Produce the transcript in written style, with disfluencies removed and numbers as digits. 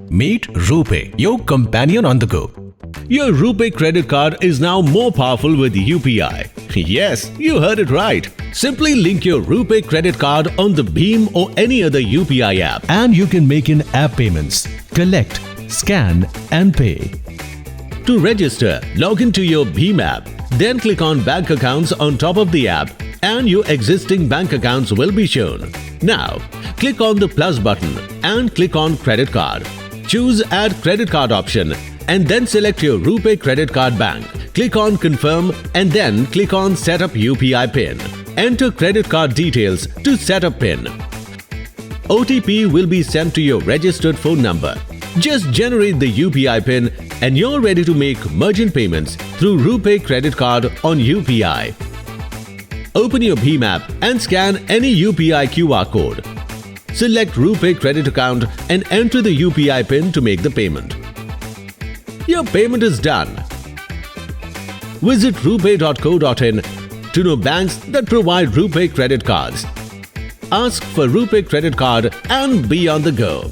Meet RuPay, your companion on the go. Your RuPay credit card is now more powerful with UPI. Yes, you heard it right. Simply link your RuPay credit card on the Bheem or any other UPI app and you can make in-app payments, collect, scan and pay. To register, log into your Bheem app, then click on Bank Accounts on top of the app and your existing bank accounts will be shown. Now, click on the plus button and click on Credit Card. Choose Add Credit Card option and then select your RuPay Credit Card bank. Click on Confirm and then click on Set up UPI PIN. Enter credit card details to set up PIN. OTP will be sent to your registered phone number. Just generate the UPI PIN and you're ready to make merchant payments through RuPay Credit Card on UPI. Open your Bheem app and scan any UPI QR code. Select RuPay credit account and enter the UPI PIN to make the payment. Your payment is done. Visit rupay.co.in to know banks that provide RuPay credit cards. Ask for RuPay credit card and be on the go.